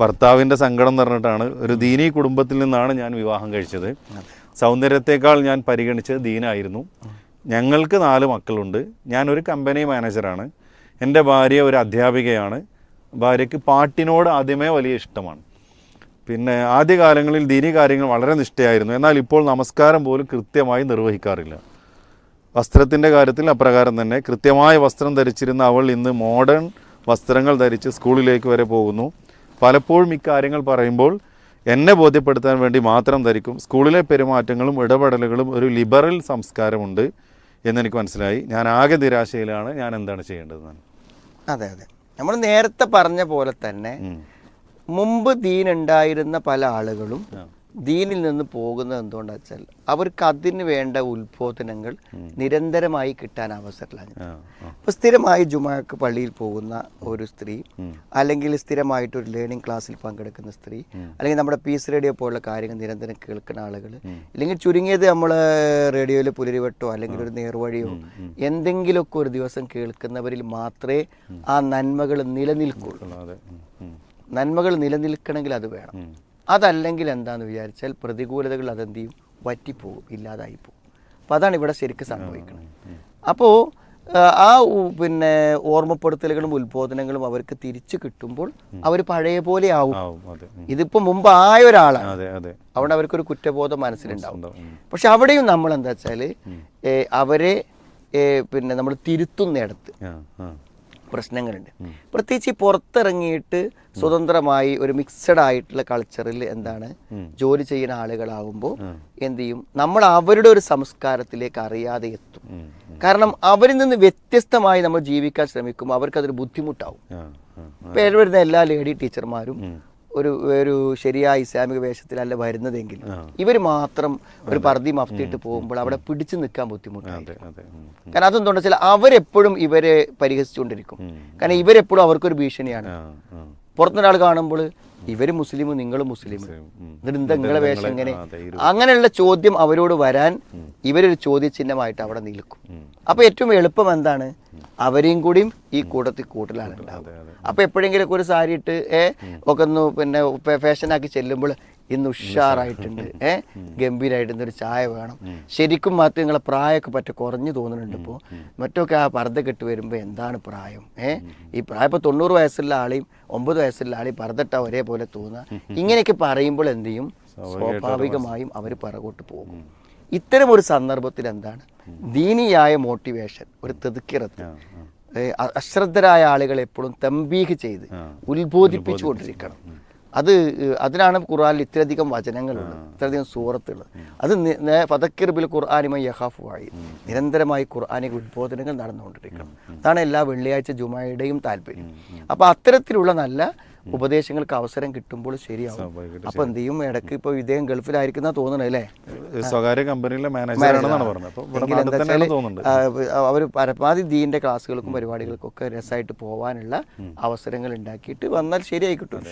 ഭർത്താവിൻ്റെ സങ്കടം എന്ന് പറഞ്ഞിട്ടാണ്. ഒരു ദീനീ കുടുംബത്തിൽ നിന്നാണ് ഞാൻ വിവാഹം കഴിച്ചത്. സൗന്ദര്യത്തെക്കാൾ ഞാൻ പരിഗണിച്ചത് ദീനായിരുന്നു. ഞങ്ങൾക്ക് 4 മക്കളുണ്ട്. ഞാനൊരു കമ്പനി മാനേജറാണ്. എൻ്റെ ഭാര്യ ഒരു അധ്യാപികയാണ്. ഭാര്യയ്ക്ക് പാട്ടിനോട് ആദ്യമേ വലിയ ഇഷ്ടമാണ്. പിന്നെ ആദ്യകാലങ്ങളിൽ ദീനീ കാര്യങ്ങൾ വളരെ നിഷ്ഠയായിരുന്നു. എന്നാൽ ഇപ്പോൾ നമസ്കാരം പോലും കൃത്യമായി നിർവഹിക്കാറില്ല. വസ്ത്രത്തിൻ്റെ കാര്യത്തിൽ അപ്രകാരം തന്നെ. കൃത്യമായ വസ്ത്രം ധരിച്ചിരുന്ന അവൾ ഇന്ന് മോഡേൺ വസ്ത്രങ്ങൾ ധരിച്ച് സ്കൂളിലേക്ക് വരെ പോകുന്നു. പലപ്പോഴും ഇക്കാര്യങ്ങൾ പറയുമ്പോൾ എന്നെ ബോധ്യപ്പെടുത്താൻ വേണ്ടി മാത്രം ധരിക്കും. സ്കൂളിലെ പെരുമാറ്റങ്ങളും ഇടപെടലുകളും ഒരു ലിബറൽ സംസ്കാരമുണ്ട് എന്നെനിക്ക് മനസ്സിലായി. ഞാൻ ആകെ നിരാശയിലാണ്. ഞാൻ എന്താണ് ചെയ്യേണ്ടതെന്നാണ്. അതെ, നമ്മൾ നേരത്തെ പറഞ്ഞ പോലെ തന്നെ മുമ്പ് ദീൻ ഉണ്ടായിരുന്ന പല ആളുകളും ദീനിൽ നിന്ന് പോകുന്നത് എന്തുകൊണ്ടാ വെച്ചാൽ അവർക്ക് അതിന് വേണ്ട ഉത്ബോധനങ്ങൾ നിരന്തരമായി കിട്ടാൻ അവസരമില്ല. ഇപ്പൊ സ്ഥിരമായി ജുമാക്ക് പള്ളിയിൽ പോകുന്ന ഒരു സ്ത്രീ, അല്ലെങ്കിൽ സ്ഥിരമായിട്ട് ഒരു ലേണിംഗ് ക്ലാസ്സിൽ പങ്കെടുക്കുന്ന സ്ത്രീ, അല്ലെങ്കിൽ നമ്മുടെ പീസ് റേഡിയോ പോലുള്ള കാര്യങ്ങൾ നിരന്തരം കേൾക്കുന്ന ആളുകൾ, അല്ലെങ്കിൽ ചുരുങ്ങിയത് നമ്മൾ റേഡിയോയിൽ പുലരിവട്ടോ അല്ലെങ്കിൽ ഒരു നേർവഴിയോ എന്തെങ്കിലുമൊക്കെ ഒരു ദിവസം കേൾക്കുന്നവരിൽ മാത്രമേ ആ നന്മകൾ നിലനിൽക്കുള്ളൂ. നന്മകൾ നിലനിൽക്കണമെങ്കിൽ അത് വേണം. അതല്ലെങ്കിൽ എന്താണെന്ന് വിചാരിച്ചാൽ പ്രതികൂലതകൾ അതെന്ത് ചെയ്യും, വറ്റിപ്പോവും, ഇല്ലാതായി പോകും. അപ്പോൾ അതാണ് ഇവിടെ ശരിക്കും സംഭവിക്കുന്നത്. അപ്പോൾ ആ പിന്നെ ഓർമ്മപ്പെടുത്തലുകളും ഉത്ബോധനങ്ങളും അവർക്ക് തിരിച്ചു കിട്ടുമ്പോൾ അവർ പഴയ പോലെ ആവും. ഇതിപ്പോൾ മുമ്പ് ആയ ഒരാളാണ്, അവിടെ അവർക്കൊരു കുറ്റബോധം മനസ്സിലുണ്ടാവും. പക്ഷെ അവിടെയും നമ്മൾ എന്താ വെച്ചാൽ അവരെ പിന്നെ നമ്മൾ തിരുത്തുന്നിടത്ത് പ്രശ്നങ്ങളുണ്ട്. പ്രത്യേകിച്ച് ഈ പുറത്തിറങ്ങിയിട്ട് സ്വതന്ത്രമായി ഒരു മിക്സഡ് ആയിട്ടുള്ള കൾച്ചറിൽ എന്താണ് ജോലി ചെയ്യുന്ന ആളുകളാകുമ്പോൾ എന്ത് ചെയ്യും, നമ്മൾ അവരുടെ ഒരു സംസ്കാരത്തിലേക്ക് അറിയാതെ എത്തും. കാരണം അവരിൽ നിന്ന് വ്യത്യസ്തമായി നമ്മൾ ജീവിക്കാൻ ശ്രമിക്കുമ്പോൾ അവർക്കതൊരു ബുദ്ധിമുട്ടാവും. പേര് വരുന്ന എല്ലാ ലേഡി ടീച്ചർമാരും ഒരു ശരിയായ ഇസ്ലാമിക വേഷത്തിലല്ല വരുന്നതെങ്കിൽ ഇവർ മാത്രം ഒരു പർദ്ദി മഫ്തിയിട്ട് പോകുമ്പോൾ അവിടെ പിടിച്ചു നിൽക്കാൻ ബുദ്ധിമുട്ടാണ്. കാരണം അതെന്തുകൊണ്ട് വെച്ചാൽ അവരെപ്പോഴും ഇവരെ പരിഹസിച്ചുകൊണ്ടിരിക്കും. കാരണം ഇവരെപ്പോഴും അവർക്കൊരു ഭീഷണിയാണ്. പുറത്തൊരാൾ കാണുമ്പോൾ ഇവര് മുസ്ലിമും നിങ്ങളും മുസ്ലിം, എന്നിട്ട് എന്താ നിങ്ങളെ വേഷം എങ്ങനെ, അങ്ങനെയുള്ള ചോദ്യം അവരോട് വരാൻ ഇവരൊരു ചോദ്യചിഹ്നമായിട്ട് അവിടെ നിൽക്കും. അപ്പൊ ഏറ്റവും എളുപ്പം എന്താണ്, അവരെയും കൂടിയും ഈ കൂട്ടത്തിൽ കൂട്ടലാണ് ഉണ്ടാവും. അപ്പൊ എപ്പോഴെങ്കിലും ഒരു സാരി ഇട്ട് ഒക്കെ ഒന്ന് പിന്നെ ഫാഷനാക്കി ചെല്ലുമ്പോൾ ഇന്ന് ഉഷാറായിട്ടുണ്ട്, ഗംഭീരമായിട്ട് ഒരു ചായ വേണം, ശരിക്കും മാത്രം നിങ്ങളെ പ്രായമൊക്കെ പറ്റ കുറഞ്ഞു തോന്നുന്നുണ്ട്. ഇപ്പോൾ മറ്റൊക്കെ ആ പർദ്ദ കെട്ട് വരുമ്പോൾ എന്താണ് പ്രായം, ഈ പ്രായം ഇപ്പോൾ 90 വയസ്സുള്ള ആളെയും 9 വയസ്സുള്ള ആളെയും പർദ്ദട്ട ഒരേപോലെ തോന്നുക. ഇങ്ങനെയൊക്കെ പറയുമ്പോൾ എന്ത് ചെയ്യും, സ്വാഭാവികമായും അവർ പിറകോട്ട് പോകും. ഇത്തരം ഒരു സന്ദർഭത്തിൽ എന്താണ് ദീനിയായ മോട്ടിവേഷൻ, ഒരു തെതുക്കിറത്ത്, അശ്രദ്ധരായ ആളുകളെ എപ്പോഴും തമ്പീഹ് ചെയ്ത് ഉത്ബോധിപ്പിച്ചു കൊണ്ടിരിക്കണം. അതിനാണ് ഖുർആനിൽ ഇത്രയധികം വചനങ്ങളുള്ളത്, ഇത്രയധികം സൂറത്തുള്ളത്. അത് ഫദക്കിർ ബിൽ ഖുർആനി മൻ യഖാഫു വഈദ്, നിരന്തരമായി ഖുർആനിക ഉത്ബോധനങ്ങൾ നടന്നുകൊണ്ടിരിക്കണം. അതാണ് എല്ലാ വെള്ളിയാഴ്ച ജുമയുടെയും താല്പര്യം. അപ്പോൾ അത്തരത്തിലുള്ള നല്ല ഉപദേശങ്ങൾക്ക് അവസരം കിട്ടുമ്പോൾ ശരിയാവും. അപ്പൊ എന്ത് ചെയ്യും, ഇടയ്ക്ക് ഇപ്പൊ ഇദ്ദേഹം ഗൾഫിലായിരിക്കുന്ന തോന്നണേ അല്ലേ, സ്വകാര്യ കമ്പനിയിലെ മാനേജറാണെന്നാണ് പറഞ്ഞത്. അവർ പരമാവധി ദീന്റെ ക്ലാസ്സുകൾക്കും പരിപാടികൾക്കും ഒക്കെ രസമായിട്ട് പോകാനുള്ള അവസരങ്ങൾ ഉണ്ടാക്കിയിട്ട് വന്നാൽ ശരിയായി കിട്ടും.